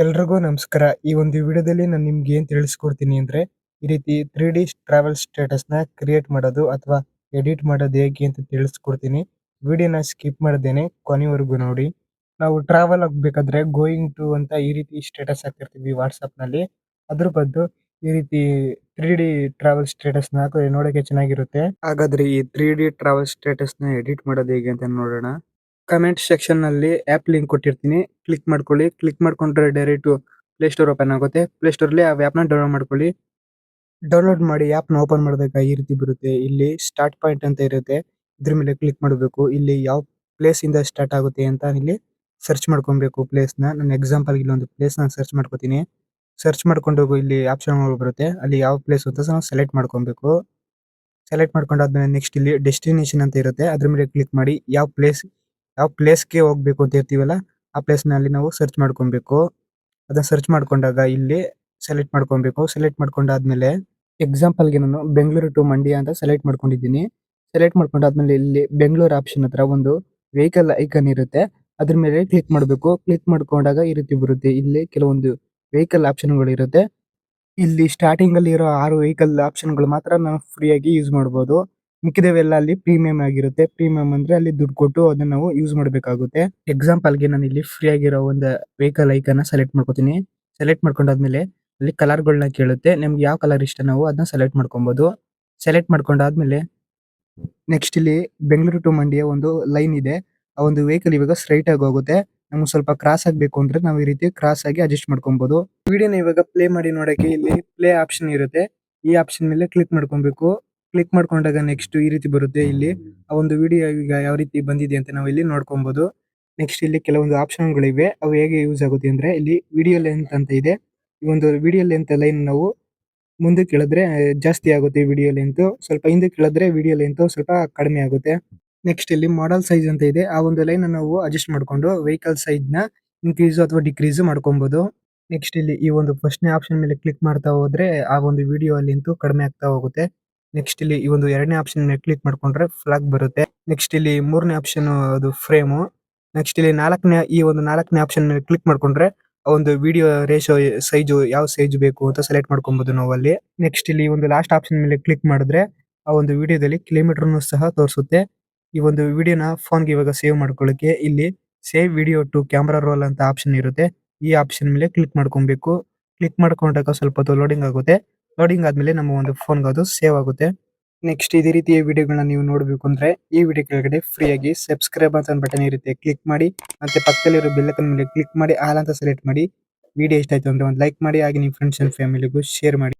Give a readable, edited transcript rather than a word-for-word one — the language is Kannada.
ಎಲ್ರಿಗೂ ನಮಸ್ಕಾರ. ಈ ಒಂದು ವಿಡಿಯೋದಲ್ಲಿ ನಾನು ನಿಮ್ಗೆ ಏನ್ ತಿಳಿಸ್ಕೊಡ್ತೀನಿ ಅಂದ್ರೆ, ಈ ರೀತಿ 3D ಟ್ರಾವೆಲ್ ಸ್ಟೇಟಸ್‌ನ ಕ್ರಿಯೇಟ್ ಮಾಡೋದು ಅಥವಾ ಎಡಿಟ್ ಮಾಡೋದು ಹೇಗೆ ಅಂತ ತಿಳಿಸ್ಕೊಡ್ತೀನಿ. ವಿಡಿಯೋನ ಸ್ಕಿಪ್ ಮಾಡ್ದೇನೆ ಕೊನೆವರೆಗೂ ನೋಡಿ. ನಾವು ಟ್ರಾವೆಲ್ ಆಗ್ಬೇಕಾದ್ರೆ ಗೋಯಿಂಗ್ ಟು ಅಂತ ಈ ರೀತಿ ಸ್ಟೇಟಸ್ ಹಾಕಿರ್ತೀವಿ ವಾಟ್ಸಾಪ್‌ನಲ್ಲಿ. ಅದ್ರ ಬದಲು ಈ ರೀತಿ 3D ಟ್ರಾವೆಲ್ ಸ್ಟೇಟಸ್‌ನ ಹಾಕಿದ್ರೆ ನೋಡೋಕೆ ಚೆನ್ನಾಗಿರುತ್ತೆ. ಹಾಗಾದ್ರೆ ಈ 3D ಟ್ರಾವೆಲ್ ಸ್ಟೇಟಸ್‌ನ ಎಡಿಟ್ ಮಾಡೋದು ಹೇಗೆ ಅಂತ ನೋಡೋಣ. ಕಮೆಂಟ್ ಸೆಕ್ಷನ್‌ನಲ್ಲಿ ಆ್ಯಪ್ ಲಿಂಕ್ ಕೊಟ್ಟಿರ್ತೀನಿ. ಕ್ಲಿಕ್ ಮಾಡ್ಕೊಳ್ಳಿ. ಕ್ಲಿಕ್ ಮಾಡ್ಕೊಂಡ್ರೆ ಡೈರೆಕ್ಟು ಪ್ಲೇ ಸ್ಟೋರ್ ಓಪನ್ ಆಗುತ್ತೆ. ಪ್ಲೇ ಸ್ಟೋರಲ್ಲಿ ಆ ಆ್ಯಪ್‌ನ ಡೌನ್ಲೋಡ್ ಮಾಡ್ಕೊಳ್ಳಿ. ಡೌನ್ಲೋಡ್ ಮಾಡಿ ಆ್ಯಪ್‌ನ ಓಪನ್ ಮಾಡಿದಾಗ ಈ ರೀತಿ ಬರುತ್ತೆ. ಇಲ್ಲಿ ಸ್ಟಾರ್ಟ್ ಪಾಯಿಂಟ್ ಅಂತ ಇರುತ್ತೆ. ಇದ್ರ ಮೇಲೆ ಕ್ಲಿಕ್ ಮಾಡಬೇಕು. ಇಲ್ಲಿ ಯಾವ ಪ್ಲೇಸಿಂದ ಸ್ಟಾರ್ಟ್ ಆಗುತ್ತೆ ಅಂತ ಇಲ್ಲಿ ಸರ್ಚ್ ಮಾಡ್ಕೊಬೇಕು ಪ್ಲೇಸ್‌ನ. ನಾನು ಎಕ್ಸಾಂಪಲ್‌ಗೆ ಇಲ್ಲೊಂದು ಪ್ಲೇಸ್‌ನ ಸರ್ಚ್ ಮಾಡ್ಕೋತೀನಿ. ಸರ್ಚ್ ಮಾಡ್ಕೊಂಡು ಇಲ್ಲಿ ಆಪ್ಷನ್‌ಗಳು ಬರುತ್ತೆ. ಅಲ್ಲಿ ಯಾವ ಪ್ಲೇಸ್ ಅಂತ ನಾವು ಸೆಲೆಕ್ಟ್ ಮಾಡ್ಕೊಬೇಕು. ಸೆಲೆಕ್ಟ್ ಮಾಡ್ಕೊಂಡಾದ್ಮೇಲೆ ನೆಕ್ಸ್ಟ್ ಇಲ್ಲಿ ಡೆಸ್ಟಿನೇಷನ್ ಅಂತ ಇರುತ್ತೆ. ಅದ್ರ ಮೇಲೆ ಕ್ಲಿಕ್ ಮಾಡಿ ಯಾವ ಪ್ಲೇಸ್‌ಗೆ ಹೋಗ್ಬೇಕು ಅಂತ ಇರ್ತೀವಲ್ಲ, ಆ ಪ್ಲೇಸ್‌ನಲ್ಲಿ ನಾವು ಸರ್ಚ್ ಮಾಡ್ಕೊಬೇಕು. ಅದನ್ನ ಸರ್ಚ್ ಮಾಡ್ಕೊಂಡಾಗ ಇಲ್ಲಿ ಸೆಲೆಕ್ಟ್ ಮಾಡ್ಕೊಬೇಕು. ಸೆಲೆಕ್ಟ್ ಮಾಡ್ಕೊಂಡಾದ್ಮೇಲೆ ಎಕ್ಸಾಂಪಲ್‌ಗೆ ನಾನು ಬೆಂಗಳೂರು ಟು ಮಂಡ್ಯ ಅಂತ ಸೆಲೆಕ್ಟ್ ಮಾಡ್ಕೊಂಡಿದ್ದೀನಿ. ಸೆಲೆಕ್ಟ್ ಮಾಡ್ಕೊಂಡಾದ್ಮೇಲೆ ಇಲ್ಲಿ ಬೆಂಗಳೂರು ಆಪ್ಷನ್ ಹತ್ರ ಒಂದು ವೆಹಿಕಲ್ ಐಕಾನ್ ಇರುತ್ತೆ. ಅದ್ರ ಮೇಲೆ ಕ್ಲಿಕ್ ಮಾಡಬೇಕು. ಕ್ಲಿಕ್ ಮಾಡ್ಕೊಂಡಾಗ ಈ ರೀತಿ ಬರುತ್ತೆ. ಇಲ್ಲಿ ಕೆಲವೊಂದು ವೆಹಿಕಲ್ ಆಪ್ಷನ್‌ಗಳು ಇರುತ್ತೆ. ಇಲ್ಲಿ ಸ್ಟಾರ್ಟಿಂಗ್ ಅಲ್ಲಿ ಇರೋ 6 ವೆಹಿಕಲ್ ಆಪ್ಷನ್‌ಗಳು ಮಾತ್ರ ನಾವು ಫ್ರೀಯಾಗಿ ಯೂಸ್ ಮಾಡ್ಬೋದು. ಮಿಕ್ಕಿದವೆಲ್ಲ ಅಲ್ಲಿ ಪ್ರೀಮಿಯಂ ಆಗಿರುತ್ತೆ. ಪ್ರೀಮಿಯಂ ಅಂದ್ರೆ ಅಲ್ಲಿ ದುಡ್ಡು ಕೊಟ್ಟು ಅದನ್ನ ನಾವು ಯೂಸ್ ಮಾಡ್ಬೇಕಾಗುತ್ತೆ. ಎಕ್ಸಾಂಪಲ್‌ಗೆ ನಾನು ಇಲ್ಲಿ ಫ್ರೀ ಆಗಿರೋ ಒಂದು ವೆಹಿಕಲ್ ಐಕಾನ್ನ ಸೆಲೆಕ್ಟ್ ಮಾಡ್ಕೋತೀನಿ. ಸೆಲೆಕ್ಟ್ ಮಾಡ್ಕೊಂಡಾದ್ಮೇಲೆ ಅಲ್ಲಿ ಕಲರ್‌ಗಳನ್ನ ಕೇಳುತ್ತೆ. ನಮ್ಗೆ ಯಾವ ಕಲರ್ ಇಷ್ಟ ನಾವು ಅದನ್ನ ಸೆಲೆಕ್ಟ್ ಮಾಡ್ಕೊಬೋದು. ಸೆಲೆಕ್ಟ್ ಮಾಡ್ಕೊಂಡಾದ್ಮೇಲೆ ನೆಕ್ಸ್ಟ್ ಇಲ್ಲಿ ಬೆಂಗಳೂರು ಟು ಮಂಡ್ಯ ಒಂದು ಲೈನ್ ಇದೆ. ಆ ಒಂದು ವೆಹಿಕಲ್ ಇವಾಗ ಸ್ಟ್ರೈಟ್ ಆಗಿ ಹೋಗುತ್ತೆ. ನಮ್ಗೆ ಸ್ವಲ್ಪ ಕ್ರಾಸ್ ಆಗ್ಬೇಕು ಅಂದ್ರೆ ನಾವು ಈ ರೀತಿ ಕ್ರಾಸ್ ಆಗಿ ಅಡ್ಜಸ್ಟ್ ಮಾಡ್ಕೊಬೋದು. ವಿಡಿಯೋನ ಇವಾಗ ಪ್ಲೇ ಮಾಡಿ ನೋಡಕ್ಕೆ ಇಲ್ಲಿ ಪ್ಲೇ ಆಪ್ಷನ್ ಇರುತ್ತೆ. ಈ ಆಪ್ಷನ್ ಮೇಲೆ ಕ್ಲಿಕ್ ಮಾಡ್ಕೊಬೇಕು. ಕ್ಲಿಕ್ ಮಾಡ್ಕೊಂಡಾಗ ನೆಕ್ಸ್ಟ್ ಈ ರೀತಿ ಬರುತ್ತೆ. ಇಲ್ಲಿ ಆ ಒಂದು ವಿಡಿಯೋ ಈಗ ಯಾವ ರೀತಿ ಬಂದಿದೆ ಅಂತ ನಾವು ಇಲ್ಲಿ ನೋಡ್ಕೊಬೋದು. ನೆಕ್ಸ್ಟ್ ಇಲ್ಲಿ ಕೆಲವೊಂದು ಆಪ್ಷನ್‌ಗಳಿವೆ. ಅವು ಹೇಗೆ ಯೂಸ್ ಆಗುತ್ತೆ ಅಂದ್ರೆ ಇಲ್ಲಿ ವಿಡಿಯೋ ಲೆಂತ್ ಅಂತ ಇದೆ. ಈ ಒಂದು ವಿಡಿಯೋ ಲೆಂತ್ ಲೈನ್ ನಾವು ಮುಂದಕ್ಕೆ ಎಳೆದ್ರೆ ಜಾಸ್ತಿ ಆಗುತ್ತೆ ವಿಡಿಯೋ ಲೆಂತ್. ಸ್ವಲ್ಪ ಹಿಂದಕ್ಕೆ ಎಳೆದ್ರೆ ವಿಡಿಯೋ ಲೆಂತ್ ಸ್ವಲ್ಪ ಕಡಿಮೆ ಆಗುತ್ತೆ. ನೆಕ್ಸ್ಟ್ ಇಲ್ಲಿ ಮಾಡೆಲ್ ಸೈಜ್ ಅಂತ ಇದೆ. ಆ ಒಂದು ಲೈನ್ ನಾವು ಅಡ್ಜಸ್ಟ್ ಮಾಡ್ಕೊಂಡು ವೆಹಿಕಲ್ ಸೈಜ್‌ನ ಇನ್ಕ್ರೀಸ್ ಅಥವಾ ಡಿಕ್ರೀಸ್ ಮಾಡ್ಕೊಬೋದು. ನೆಕ್ಸ್ಟ್ ಇಲ್ಲಿ ಈ ಒಂದು ಫಸ್ಟ್‌ನೇ ಆಪ್ಷನ್ ಮೇಲೆ ಕ್ಲಿಕ್ ಮಾಡ್ತಾ ಹೋದ್ರೆ ಆ ಒಂದು ವಿಡಿಯೋ ಲೆಂತ್ ಕಡಿಮೆ ಆಗ್ತಾ ಹೋಗುತ್ತೆ. ನೆಕ್ಸ್ಟ್ ಇಲ್ಲಿ ಈ ಒಂದು 2ನೇ ಆಪ್ಷನ್ ಮೇಲೆ ಕ್ಲಿಕ್ ಮಾಡ್ಕೊಂಡ್ರೆ ಫ್ಲಾಗ್ ಬರುತ್ತೆ. ನೆಕ್ಸ್ಟ್ ಇಲ್ಲಿ 3ನೇ ಆಪ್ಷನ್ ಅದು ಫ್ರೇಮು. ನೆಕ್ಸ್ಟ್ ಇಲ್ಲಿ ಈ ಒಂದು 4ನೇ ಆಪ್ಷನ್ ಮೇಲೆ ಕ್ಲಿಕ್ ಮಾಡ್ಕೊಂಡ್ರೆ ಆ ಒಂದು ವಿಡಿಯೋ ರೇಷಿಯೋ ಸೈಜು ಯಾವ ಸೈಜ್ ಬೇಕು ಅಂತ ಸೆಲೆಕ್ಟ್ ಮಾಡ್ಕೊಬೋದು ನಾವು ಅಲ್ಲಿ. ನೆಕ್ಸ್ಟ್ ಇಲ್ಲಿ ಒಂದು ಲಾಸ್ಟ್ ಆಪ್ಷನ್ ಮೇಲೆ ಕ್ಲಿಕ್ ಮಾಡಿದ್ರೆ ಆ ಒಂದು ವಿಡಿಯೋದಲ್ಲಿ ಕಿಲೋಮೀಟರ್‌ನು ಸಹ ತೋರಿಸುತ್ತೆ. ಈ ಒಂದು ವಿಡಿಯೋನ ಫೋನ್‌ಗೆ ಇವಾಗ ಸೇವ್ ಮಾಡ್ಕೊಳ್ಳಕ್ಕೆ ಇಲ್ಲಿ save video to camera roll ಅಂತ ಆಪ್ಷನ್ ಇರುತ್ತೆ. ಈ ಆಪ್ಷನ್ ಮೇಲೆ ಕ್ಲಿಕ್ ಮಾಡ್ಕೊಬೇಕು. ಕ್ಲಿಕ್ ಮಾಡ್ಕೊಂಡಾಗ ಸ್ವಲ್ಪ ಹೊತ್ತು ಲೋಡಿಂಗ್ ಆಗುತ್ತೆ. ಲೋಡಿಂಗ್ ಆದ್ಮೇಲೆ ನಮ್ಮ ಒಂದು ಫೋನ್‌ಗೆ ಅದು ಸೇವ್ ಆಗುತ್ತೆ. ನೆಕ್ಸ್ಟ್ ಇದೇ ರೀತಿಯ ವಿಡಿಯೋಗಳನ್ನ ನೀವು ನೋಡಬೇಕು ಅಂದ್ರೆ ಈ ವಿಡಿಯೋ ಕೆಳಗಡೆ ಫ್ರೀಯಾಗಿ ಸಬ್ಸ್ಕ್ರೈಬ್ ಅಂತ ಒಂದು ಬಟನ್ ಇರುತ್ತೆ. ಕ್ಲಿಕ್ ಮಾಡಿ ಮತ್ತೆ ಪಕ್ಕದಲ್ಲಿರೋ ಬೆಲ್ ಐಕಾನ್ ಮೇಲೆ ಕ್ಲಿಕ್ ಮಾಡಿ ಆಲ್ ಅಂತ ಸೆಲೆಕ್ಟ್ ಮಾಡಿ. ವಿಡಿಯೋ ಇಷ್ಟ ಆಯ್ತು ಅಂದ್ರೆ ಒಂದು ಲೈಕ್ ಮಾಡಿ ಹಾಗೆ ನಿಮ್ಮ ಫ್ರೆಂಡ್ಸ್ ಅಂಡ್ ಫ್ಯಾಮಿಲಿಗೂ ಶೇರ್ ಮಾಡಿ.